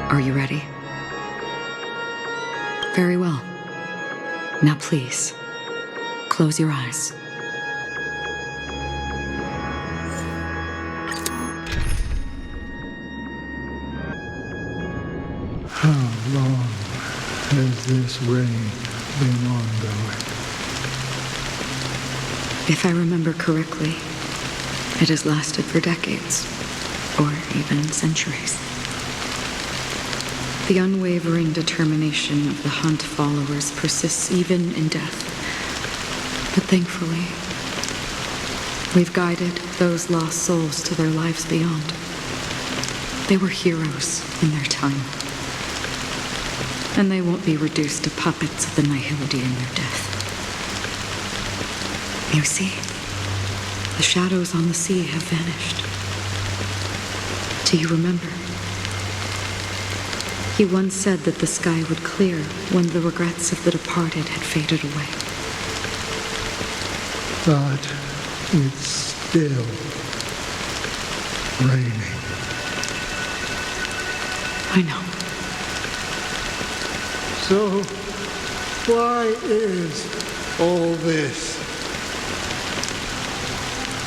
Are you ready? Very well. Now please, close your eyes. How long has this rain been ongoing? If I remember correctly, it has lasted for decades, or even centuries. The unwavering determination of the Hunt followers persists even in death. But thankfully, we've guided those lost souls to their lives beyond. They were heroes in their time. And they won't be reduced to puppets of the nihility in their death. You see, the shadows on the sea have vanished. Do you remember? He once said that the sky would clear when the regrets of the departed had faded away. But it's still raining. I know. So, why is all this?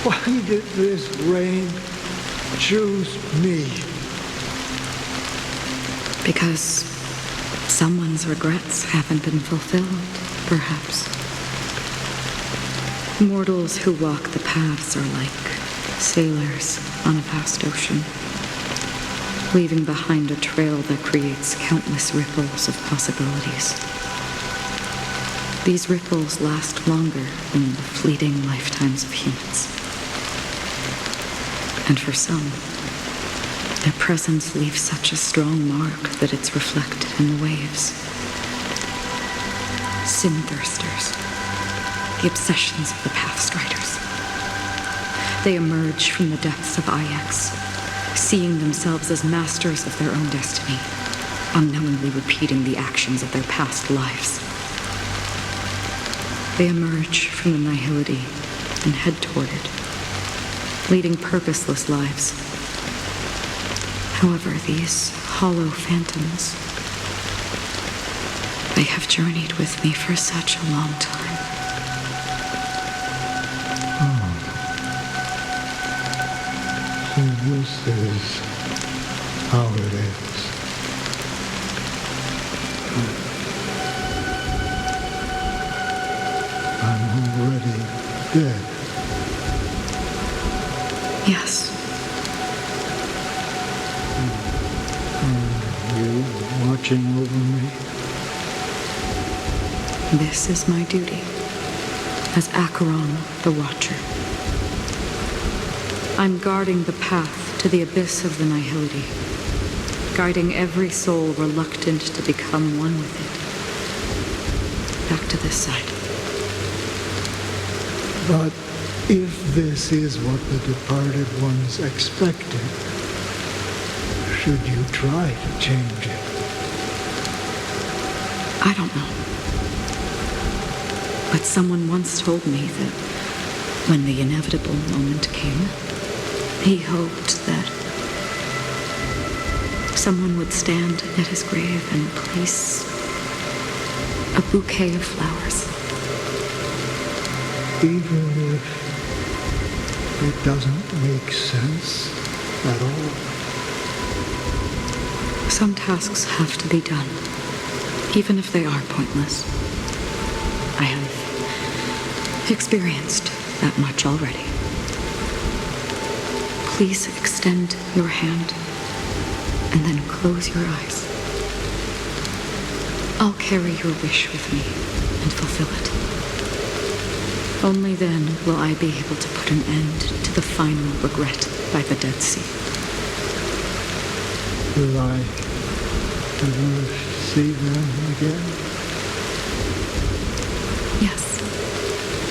Why did this rain choose me? Because someone's regrets haven't been fulfilled, perhaps. Mortals who walk the paths are like sailors on a vast ocean, leaving behind a trail that creates countless ripples of possibilities. These ripples last longer than the fleeting lifetimes of humans. And for some, their presence leaves such a strong mark that it's reflected in the waves. Sin-thirsters, the obsessions of the Pathstriders. They emerge from the depths of Ix, seeing themselves as masters of their own destiny, unknowingly repeating the actions of their past lives. They emerge from the nihility and head toward it, leading purposeless lives. However, these hollow phantoms, they have journeyed with me for such a long time. So this is how it is. I'm already dead. Yes. Are you watching over me? This is my duty as Acheron the Watcher. I'm guarding the path to the abyss of the nihility, guiding every soul reluctant to become one with it. Back to this side. But if this is what the departed ones expected, should you try to change it? I don't know. But someone once told me that when the inevitable moment came, he hoped that someone would stand at his grave and place a bouquet of flowers. Even if it doesn't make sense at all. Some tasks have to be done, even if they are pointless. I have experienced that much already. Please extend your hand and then close your eyes. I'll carry your wish with me and fulfill it. Only then will I be able to put an end to the final regret by the Dead Sea. Will I ever see them again? Yes,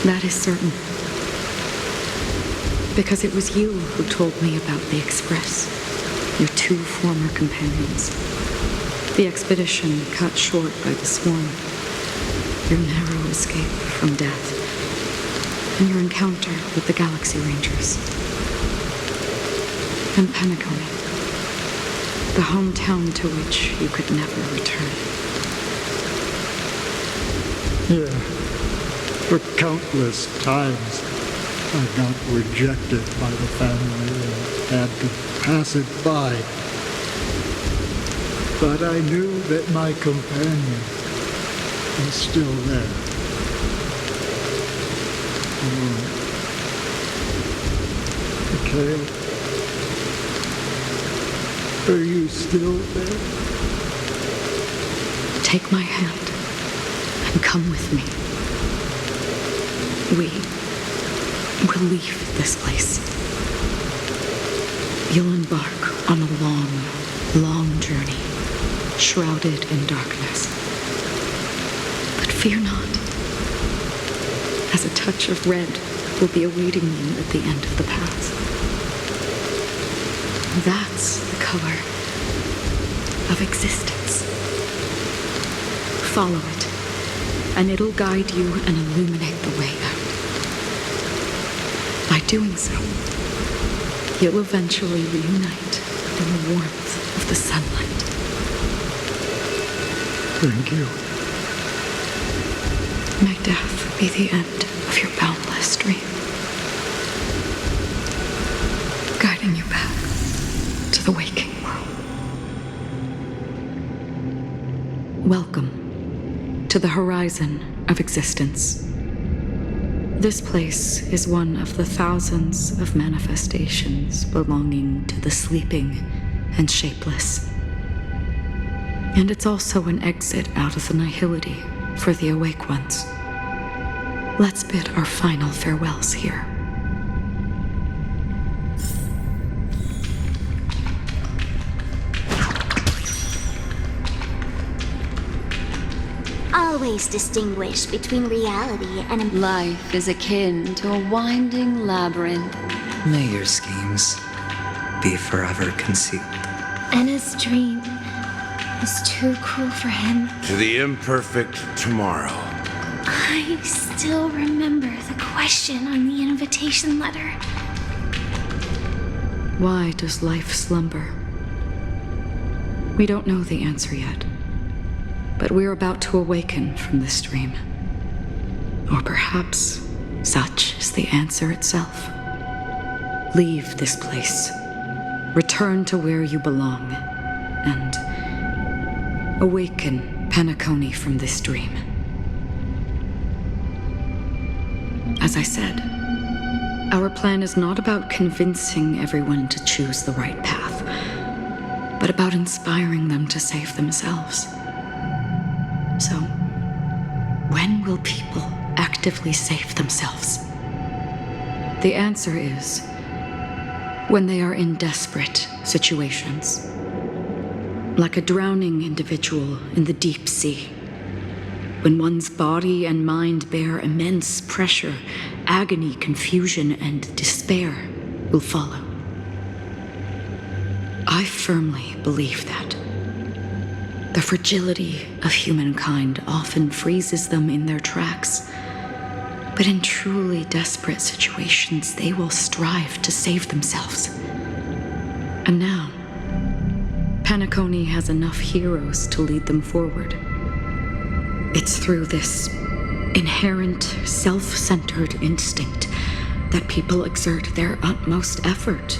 that is certain. Because it was you who told me about the Express, your two former companions. The expedition cut short by the swarm, your narrow escape from death, and your encounter with the Galaxy Rangers. And Penacony, The hometown to which you could never return. Yeah. For countless times, I got rejected by the family and had to pass it by. But I knew that my companion was still there. Mikhail, are you still there? Take my hand and come with me. We will leave this place. You'll embark on a long, long journey, shrouded in darkness. But fear not, as a touch of red will be awaiting you at the end of the path. That's the color of existence. Follow it, and it'll guide you and illuminate the way out. By doing so, you'll eventually reunite in the warmth of the sunlight. Thank you. May death be the end of your boundless dream, guiding you back to the waking world. Welcome to the horizon of existence. This place is one of the thousands of manifestations belonging to the sleeping and shapeless. And it's also an exit out of the nihility for the awake ones. Let's bid our final farewells here. Always distinguish between reality and Life is akin to a winding labyrinth. May your schemes be forever concealed. Anna's dream is too cruel for him. To the imperfect tomorrow. I still remember the question on the invitation letter. Why does life slumber? We don't know the answer yet, but we're about to awaken from this dream. Or perhaps such is the answer itself. Leave this place, return to where you belong, and awaken Penacony from this dream. As I said, our plan is not about convincing everyone to choose the right path, but about inspiring them to save themselves. So, when will people actively save themselves? The answer is when they are in desperate situations. Like a drowning individual in the deep sea. When one's body and mind bear immense pressure, agony, confusion, and despair will follow. I firmly believe that. The fragility of humankind often freezes them in their tracks. But in truly desperate situations, they will strive to save themselves. And now, Penacony has enough heroes to lead them forward. It's through this inherent, self-centered instinct that people exert their utmost effort,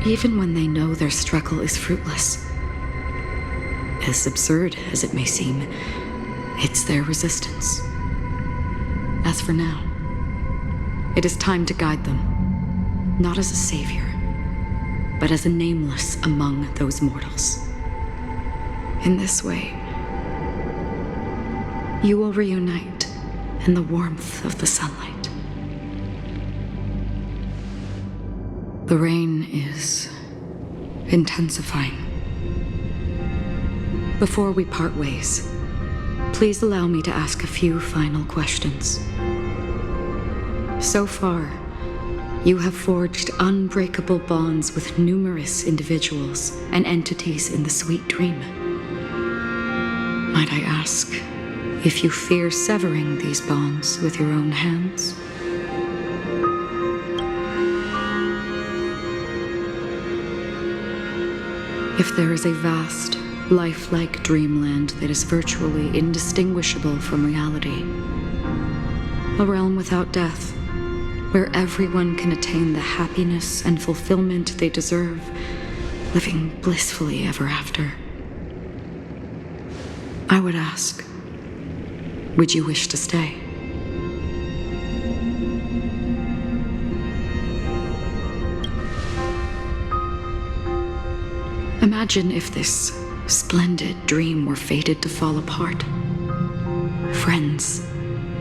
even when they know their struggle is fruitless. As absurd as it may seem, it's their resistance. As for now, it is time to guide them, not as a savior, but as a nameless among those mortals. In this way, you will reunite in the warmth of the sunlight. The rain is intensifying. Before we part ways, please allow me to ask a few final questions. So far, you have forged unbreakable bonds with numerous individuals and entities in the sweet dream. Might I ask if you fear severing these bonds with your own hands? If there is a vast, lifelike dreamland that is virtually indistinguishable from reality, a realm without death, where everyone can attain the happiness and fulfillment they deserve, living blissfully ever after, I would ask, would you wish to stay? Imagine if this splendid dream were fated to fall apart. Friends,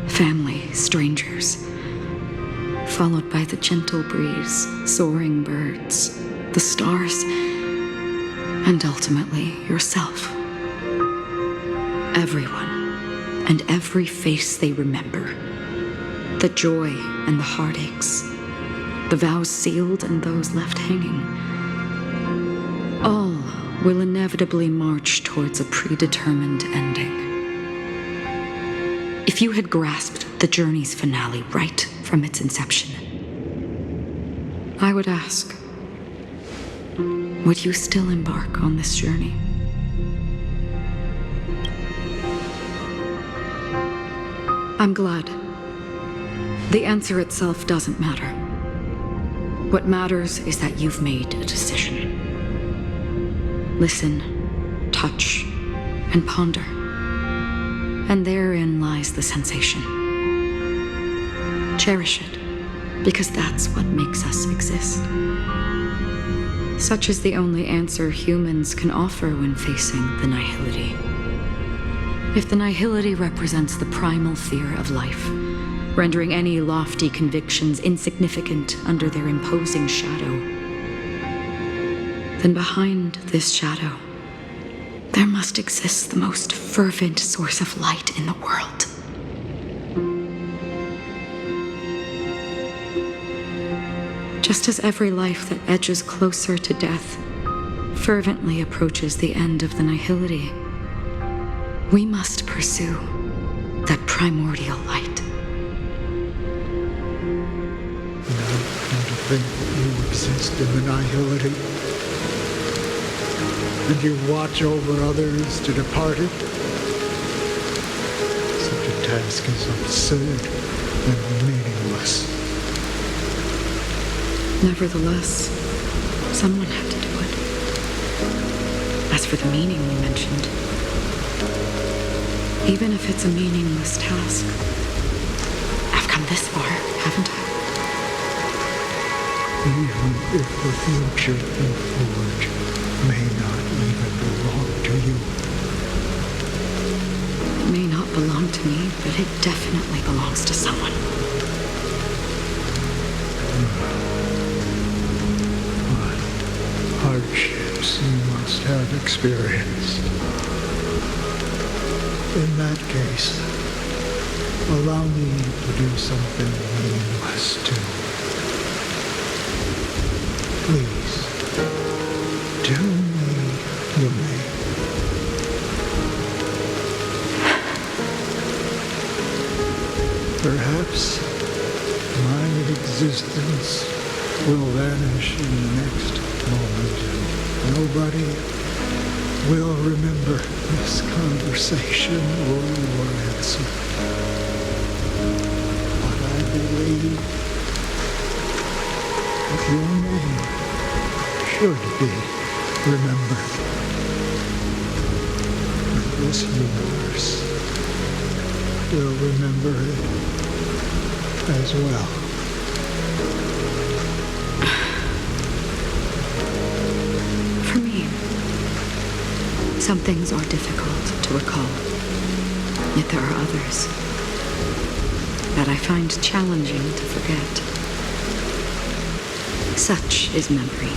family, strangers, followed by the gentle breeze, soaring birds, the stars, and ultimately yourself. Everyone and every face they remember, the joy and the heartaches, the vows sealed and those left hanging, all will inevitably march towards a predetermined ending. If you had grasped the journey's finale right from its inception, I would ask, would you still embark on this journey? I'm glad. The answer itself doesn't matter. What matters is that you've made a decision. Listen, touch, and ponder. And therein lies the sensation. Cherish it, because that's what makes us exist. Such is the only answer humans can offer when facing the nihility. If the nihility represents the primal fear of life, rendering any lofty convictions insignificant under their imposing shadow, then behind this shadow, there must exist the most fervent source of light in the world. Just as every life that edges closer to death fervently approaches the end of the nihility, we must pursue that primordial light. Now, come to think that you exist in the nihility, and you watch over others to depart it. Such a task is absurd and meaningless. Nevertheless, someone had to do it. As for the meaning you mentioned, even if it's a meaningless task, I've come this far, haven't I? Even if the future you forge may not even belong to you. It may not belong to me, but it definitely belongs to someone. What hardships you must have experienced. In that case, allow me to do something meaningless too. Please, tell me your name. Perhaps my existence will vanish in the next moment, and nobody will remember this conversation or your answer. But I believe that your name should be remembered. And this universe will remember it as well. For me, some things are difficult to recall, yet there are others that I find challenging to forget. Such is memory,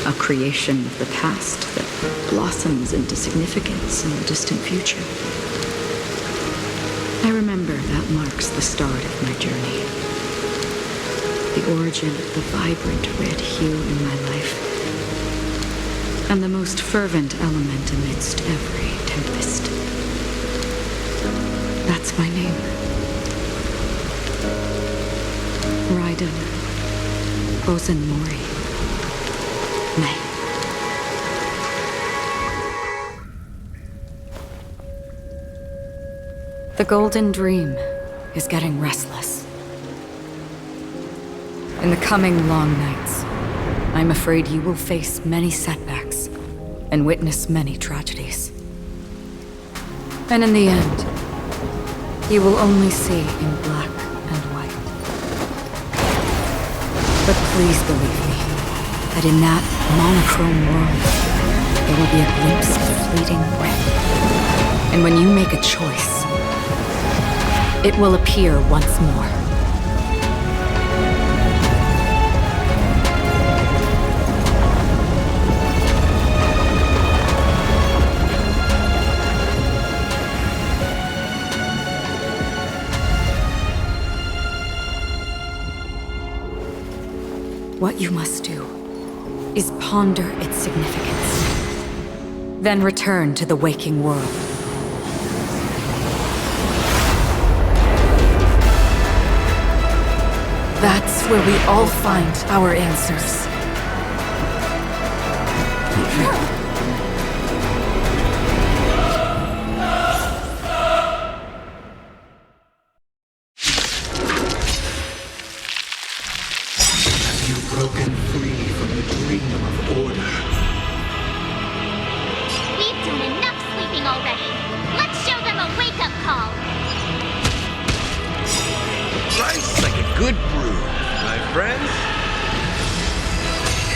a creation of the past that blossoms into significance in the distant future. I remember that marks the start of my journey, the origin of the vibrant red hue in my life, and the most fervent element amidst every tempest. That's my name. Raiden Bozen Mori. May. The Golden Dream is getting restless. In the coming long nights, I'm afraid you will face many setbacks and witness many tragedies. And in the end, you will only see in black and white. But please believe me, that in that monochrome world, there will be a glimpse of fleeting red. And when you make a choice, it will appear once more. What you must do is ponder its significance, then return to the waking world. That's where we all find our answers. You've broken free from the dream of order. We've done enough sleeping already. Let's show them a wake-up call. Life's like a good brew, my friends.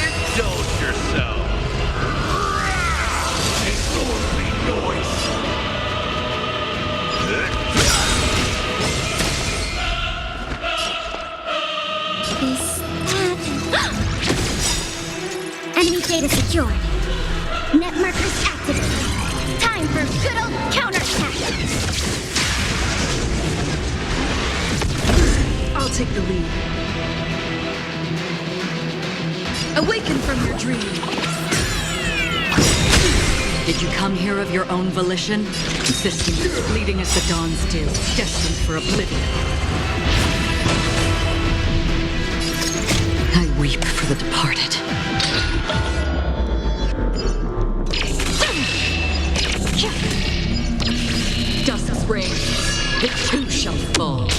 Indulge yourself. Disorderly noise. Is that... Enemy data secured. Net markers activated. Time for good old counterattack. I'll take the lead. Awaken from your dream. Did you come here of your own volition? Consisting as fleeting as the dawns do, destined for oblivion. I weep for the departed. Dusk's reigns, it too shall fall.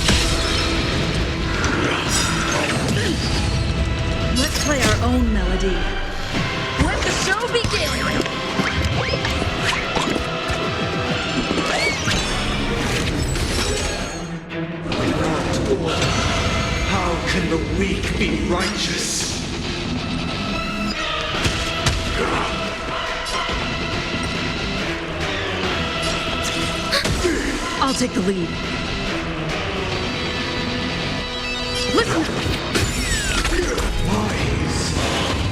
Let's play our own melody. Let the show begin! How can the weak be righteous? I'll take the lead. Listen! Wise.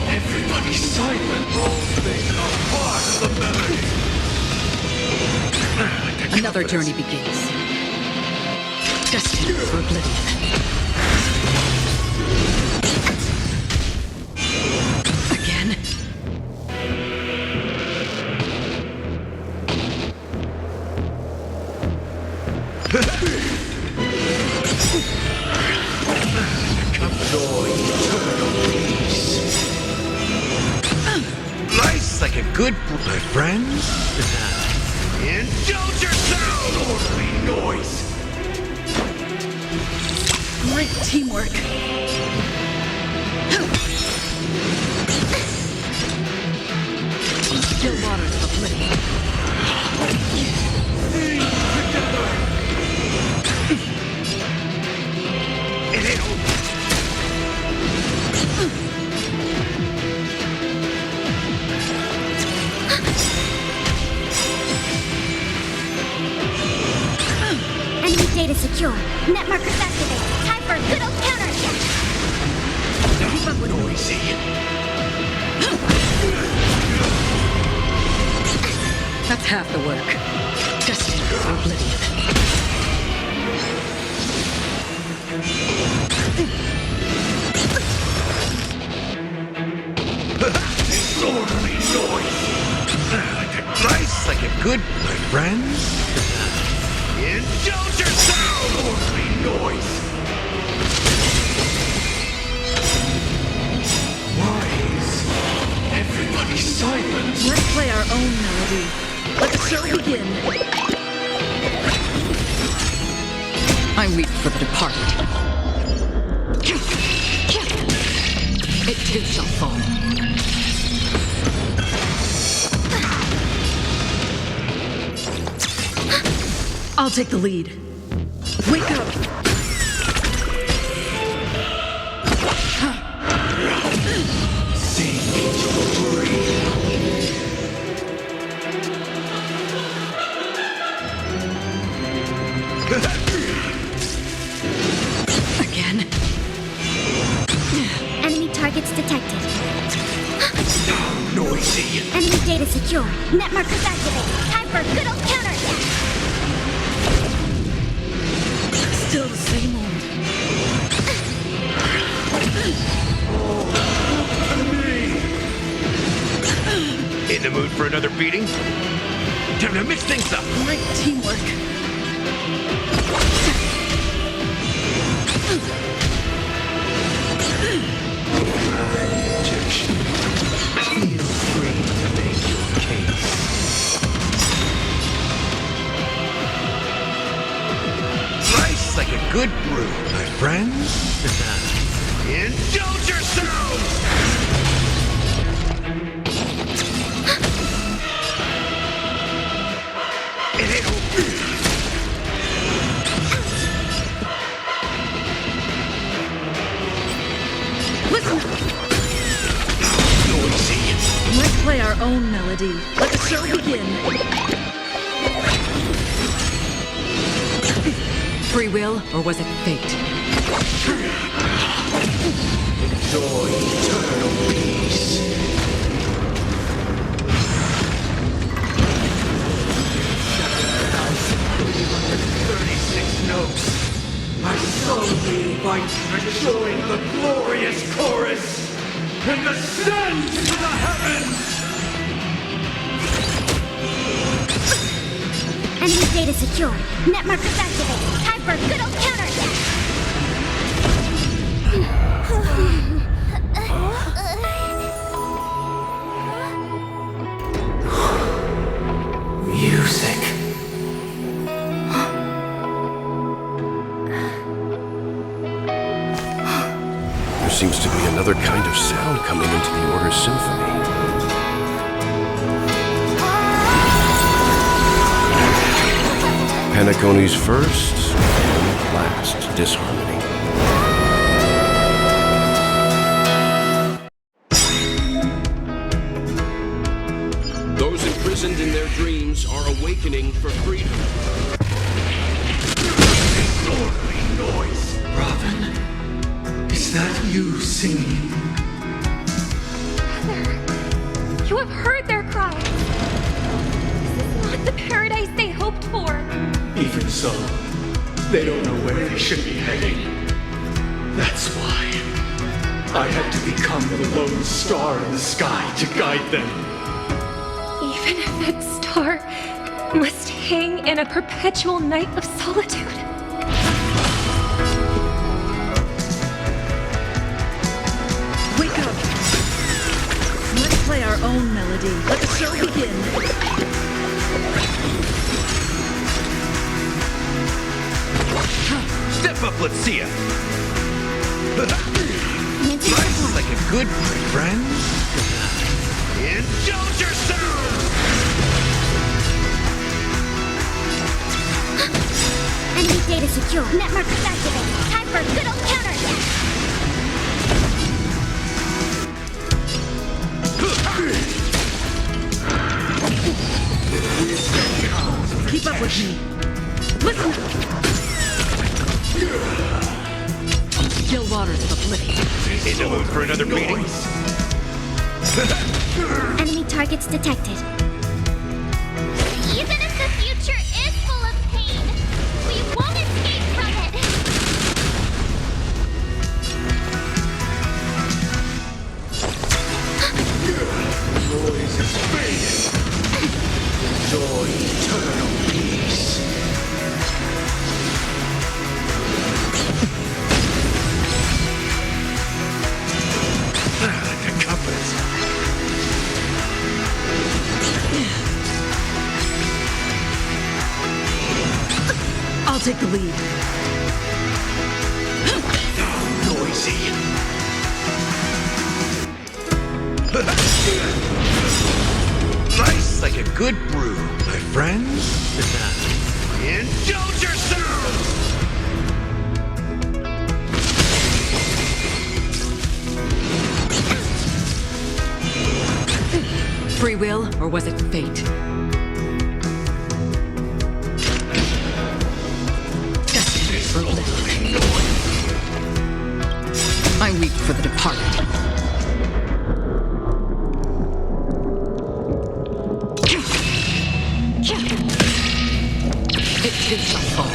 Everybody silent. All things are part of the melody. Another journey begins. Destined for oblivion. Again? Joy, eternal peace. Life's like a good brew, my friends. Indulge yourself. Disorderly noise. Great teamwork. Still waters of oblivion. Enemy data secure. Net markers activated. Time for a good old counterattack. Keep up with Noisy. That's half the work. Destined for oblivion. Disorderly noise. Life's like a good, my friends. Indulge yourself. Disorderly noise. Wise. Everybody silent. Let's play our own melody. Let the show begin. I weep for the departed. It too shall fall. I'll take the lead. Wake up! Again? Enemy targets detected. Noisy. Enemy data secure. Net markers activated. Time for a good old counterattack. Still the same old. In the mood for another beating? Time to mix things up. Great teamwork. Objection. Feel free to make your case. Slice like a good brew, my friends. Indulge yourselves! It ain't over. Listen! Noisy. Let's play our own melody. Let the show begin. Free will, or was it fate? Enjoy eternal peace. Notes. I solemnly invite you to join the glorious chorus and ascend to the heavens! Enemy data secure. Net markers activated. Time for a good old counterattack. Music. There seems to be another kind of sound coming into the Order's symphony. Penacony's first and last disharmony. Those imprisoned in their dreams are awakening for freedom. Disorderly noise. Robin, is that you singing? Heather, you have heard their cries. This is not the paradise they hoped for. Even so, they don't know where they should be heading. That's why I had to become the lone star in the sky to guide them. Even if that star must hang in a perpetual night of solitude. Wake up! Let's play our own melody. Let the show begin. Step up, let's see ya. Slice like a good friend. Indulge yourselves! Enemy data secure. Net markers activated. Time for a good old counterattack. Keep up with me. Listen! Still waters of oblivion. In the mood for another beating? Enemy targets detected. Even if the future is full of pain, we won't escape from it. Noise is fading. Enjoy eternal peace. Like a compass. I'll take the lead. easy. Nice like a good brew, my friends. Indulge yourselves! Free will, or was it fate? Destiny for oblivion. I weep for the departed. It too shall fall.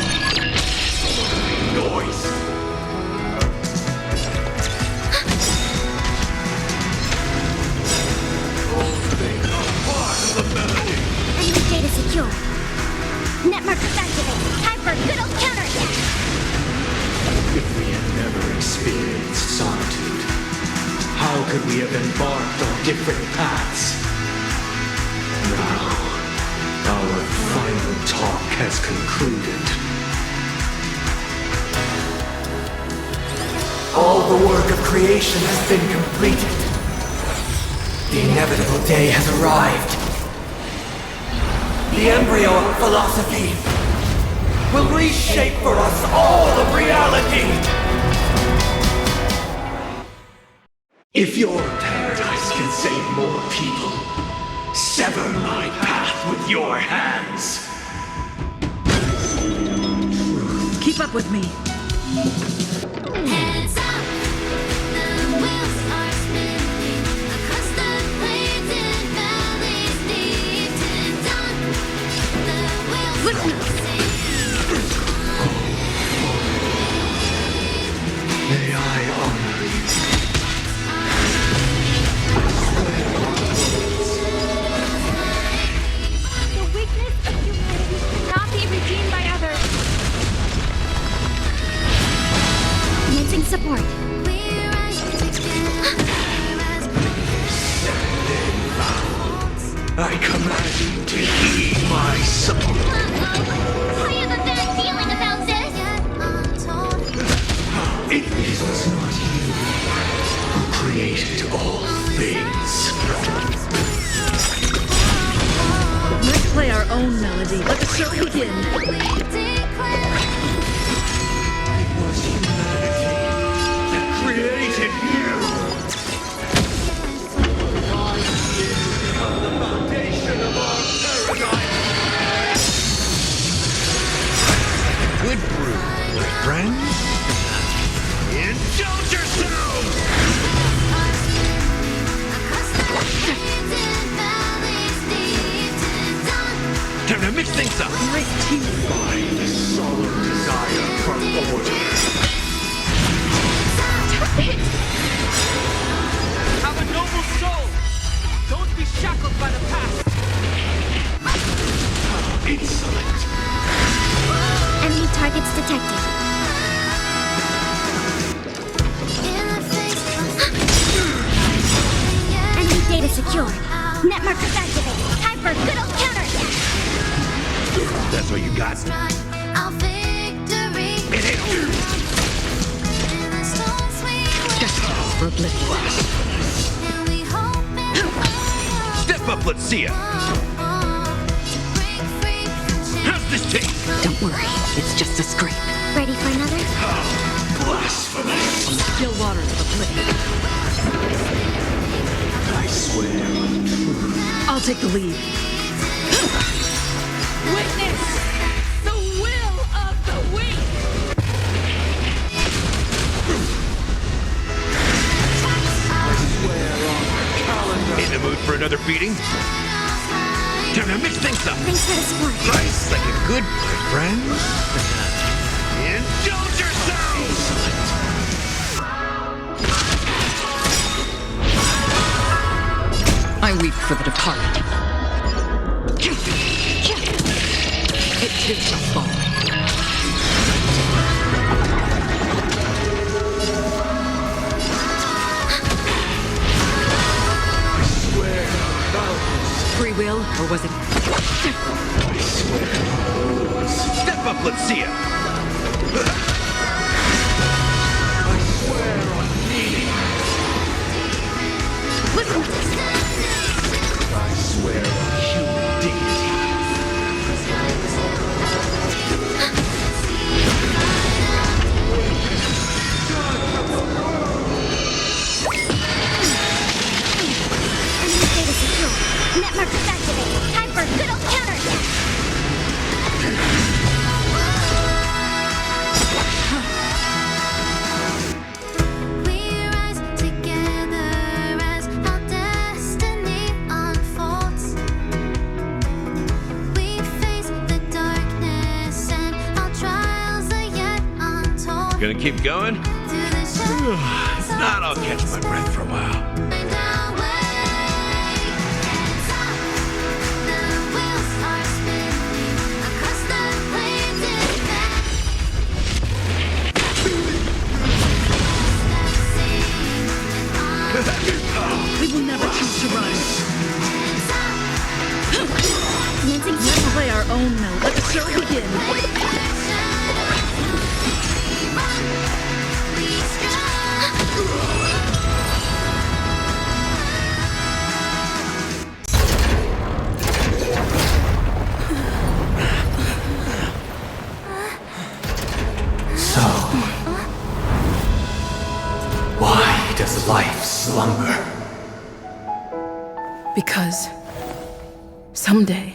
Noise! Enemy data secure. Network activated. Time for a good old counterattack. If we had never experienced solitude, how could we have embarked on different paths? Now, our final talk has concluded. All the work of creation has been completed. The inevitable day has arrived. The embryo of philosophy will reshape for us all of reality. If your paradise can save more people, sever my path with your hands. Keep up with me. Heads up. The wheels are spinning across the plains and valleys deep to dawn. The wheels are spinning. May I honor you. The weakness of humanity cannot be redeemed by others. Commencing support. I command you to heed my support. I have a bad feeling about this. It was not you who created all things. Let's play our own melody. Let the show begin. It was humanity that created you. Become the foundation of our paradigm. Good brew, my friends. Indulge yourselves! Time to mix things up. By the solemn desire for order. Have a noble soul. Don't be shackled by the past. Insolent. Enemy targets detected. Enemy data secure. Network is activated. Time for a good old counterattack. That's what you got. Destiny for oblivion. Step up, let's see ya. How's this taste? Don't worry, it's just a scrape. Ready for another? Blasphemous. On the still waters of oblivion. I swear on truth. I'll take the lead. Witness the will of the weak. In the mood for another beating? Time to mix things up. Thanks for the support. Nice like a good, my friends. Indulge yourselves! I weep for the departed. It too shall fall. Free will, or was it? Step up, let's see ya. I swear on Net markers activated. Time for a good old counterattack. We rise together as our destiny unfolds. We face the darkness and our trials are yet untold. Gonna keep going? Through the shadows, If not, I'll catch my breath for a while. find our way. Hands up, the wheels are spinning across the plains in back. We will never choose to run. Let's play our own note. Let the show begin. So, why does life slumber? Because someday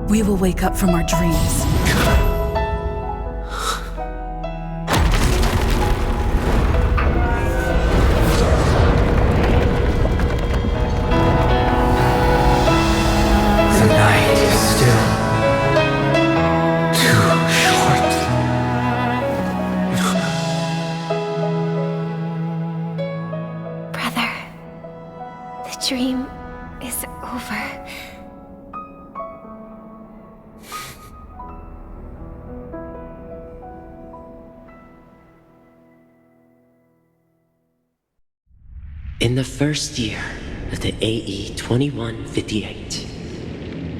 we will wake up from our dreams. The night is still too short. Brother, the dream is over. In the first year of the AE 2158,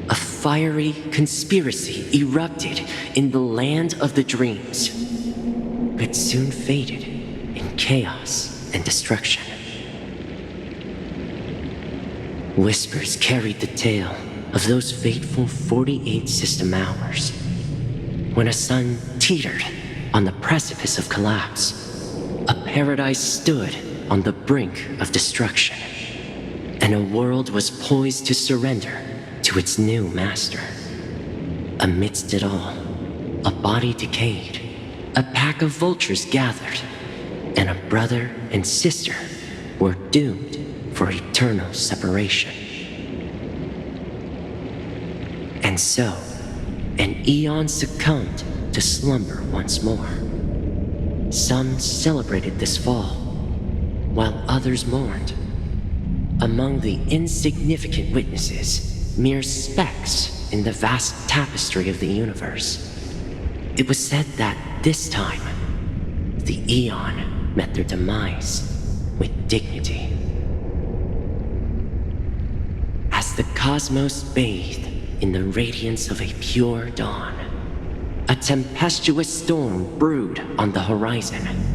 a fiery conspiracy erupted in the land of the dreams, but soon faded in chaos and destruction. Whispers carried the tale of those fateful 48 system hours, when a sun teetered on the precipice of collapse. A paradise stood on the brink of destruction, and a world was poised to surrender to its new master. Amidst it all, a body decayed, a pack of vultures gathered, and a brother and sister were doomed for eternal separation. And so, an eon succumbed to slumber once more. Some celebrated this fall, while others mourned. Among the insignificant witnesses, mere specks in the vast tapestry of the universe, it was said that this time, the Eon met their demise with dignity. As the cosmos bathed in the radiance of a pure dawn, a tempestuous storm brewed on the horizon.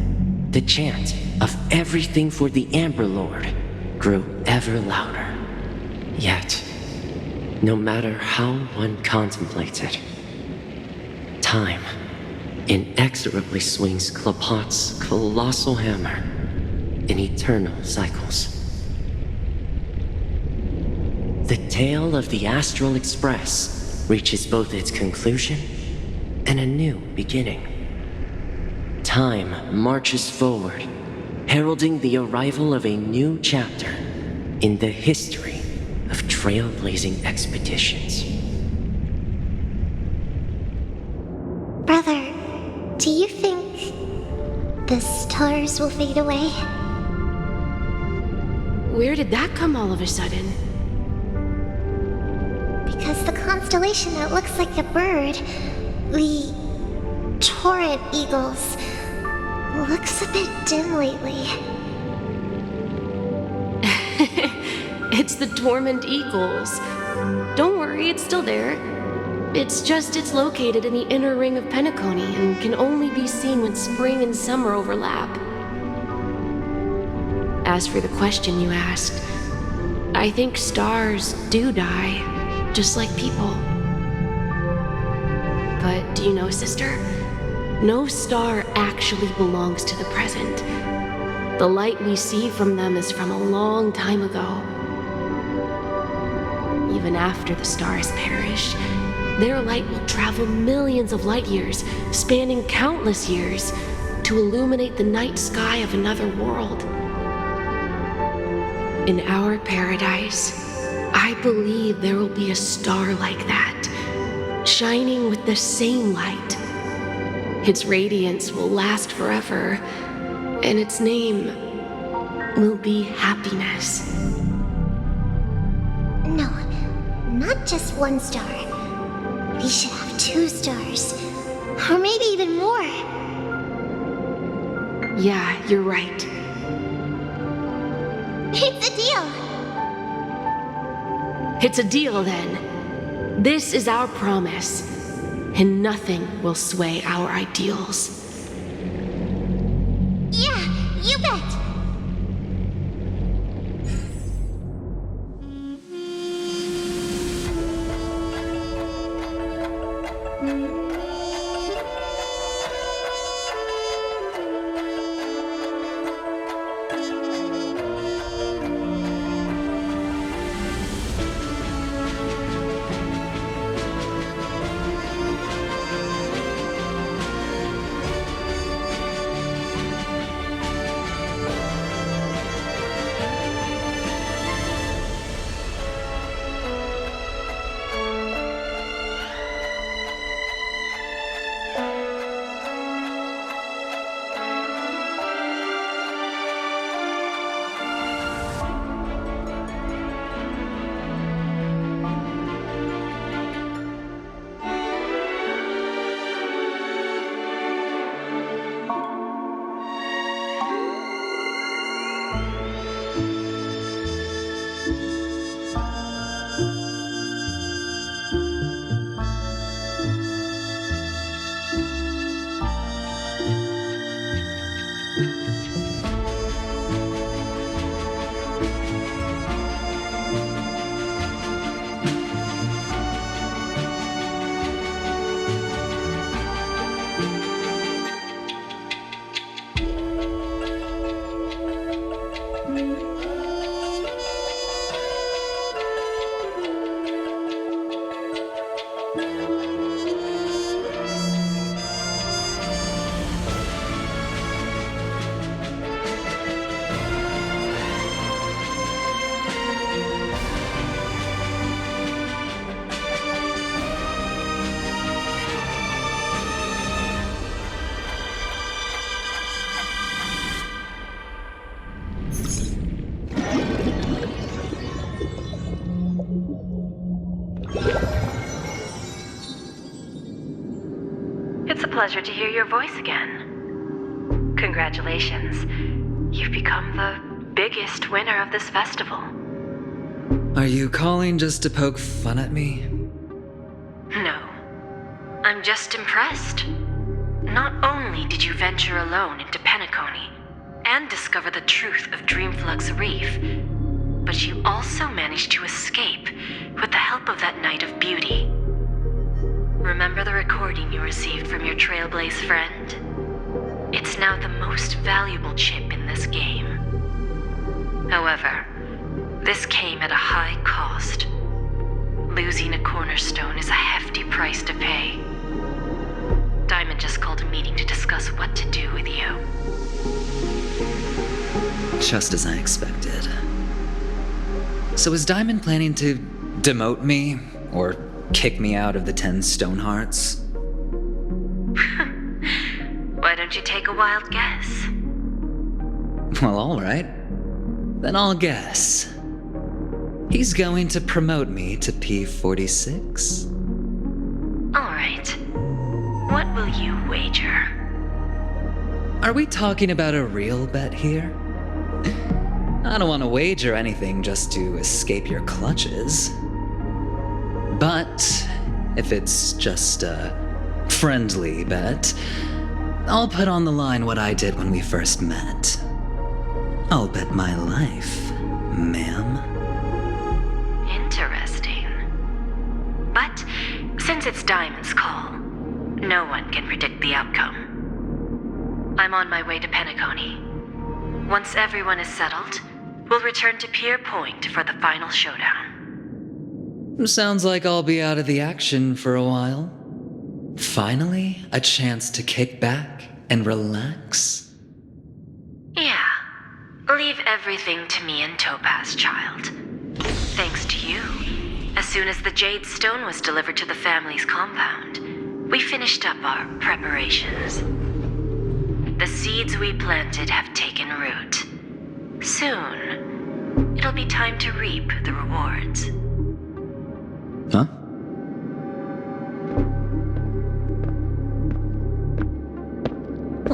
The chant of everything for the Amber Lord grew ever louder. Yet, no matter how one contemplates it, time inexorably swings Klapot's colossal hammer in eternal cycles. The tale of the Astral Express reaches both its conclusion and a new beginning. Time marches forward, heralding the arrival of a new chapter in the history of trailblazing expeditions. Brother, do you think the stars will fade away? Where did that come all of a sudden? Because the constellation that looks like a bird, the torrent eagles, looks a bit dim lately. It's the Torment Eagles. Don't worry, it's still there. It's just it's located in the inner ring of Penacony and can only be seen when spring and summer overlap. As for the question you asked, I think stars do die, just like people. but do you know, sister? No star actually belongs to the present. The light we see from them is from a long time ago. Even after the stars perish, their light will travel millions of light years, spanning countless years, to illuminate the night sky of another world. In our paradise, I believe there will be a star like that, shining with the same light. Its radiance will last forever, and its name will be happiness. No, not just one star. We should have 2 stars. Or maybe even more. Yeah, you're right. It's a deal. It's a deal then. This is our promise, and nothing will sway our ideals. Yeah, you bet. It's a pleasure to hear your voice again. Congratulations. You've become the biggest winner of this festival. Are you calling just to poke fun at me? No. I'm just impressed. Not only did you venture alone into Penacony and discover the truth of Dreamflux Reef, but you also managed to escape with the help of that Knight of Beauty. Remember the recording you received from your Trailblaze friend? It's now the most valuable chip in this game. However, this came at a high cost. Losing a cornerstone is a hefty price to pay. Diamond just called a meeting to discuss what to do with you. Just as I expected. So is Diamond planning to demote me or kick me out of the 10 Stonehearts? Why don't you take a wild guess? Well, alright. Then I'll guess. He's going to promote me to P46? Alright. What will you wager? Are we talking about a real bet here? I don't want to wager anything just to escape your clutches. But if it's just a friendly bet, I'll put on the line what I did when we first met. I'll bet my life, ma'am. Interesting. But since it's Diamond's call, No one can predict the outcome. I'm on my way to Penacony. Once everyone is settled, we'll return to Pier Point for the final showdown. Sounds like I'll be out of the action for a while. Finally, a chance to kick back and relax. Yeah. Leave everything to me and Topaz, child. Thanks to you, as soon as the Jade Stone was delivered to the family's compound, we finished up our preparations. The seeds we planted have taken root. Soon, it'll be time to reap the rewards. Huh?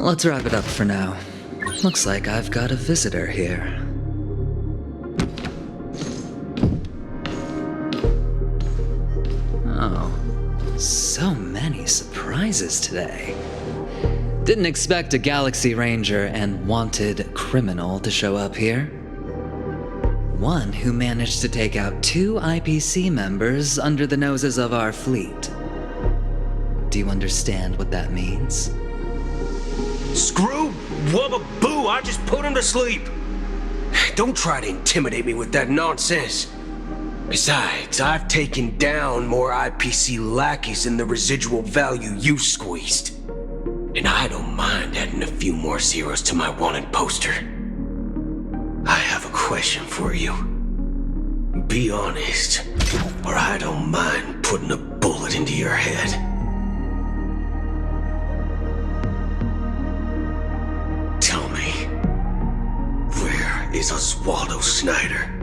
Let's wrap it up for now. Looks like I've got a visitor here. Oh, so many surprises today. Didn't expect a Galaxy Ranger and wanted criminal to show up here. One who managed to take out 2 IPC members under the noses of our fleet. Do you understand what that means? Screw wubba boo, I just put him to sleep. Don't try to intimidate me with that nonsense. Besides, I've taken down more IPC lackeys than the residual value you squeezed. And I don't mind adding a few more zeros to my wanted poster. I have a question for you. Be honest, or I don't mind putting a bullet into your head. Tell me, where is Oswaldo Snyder?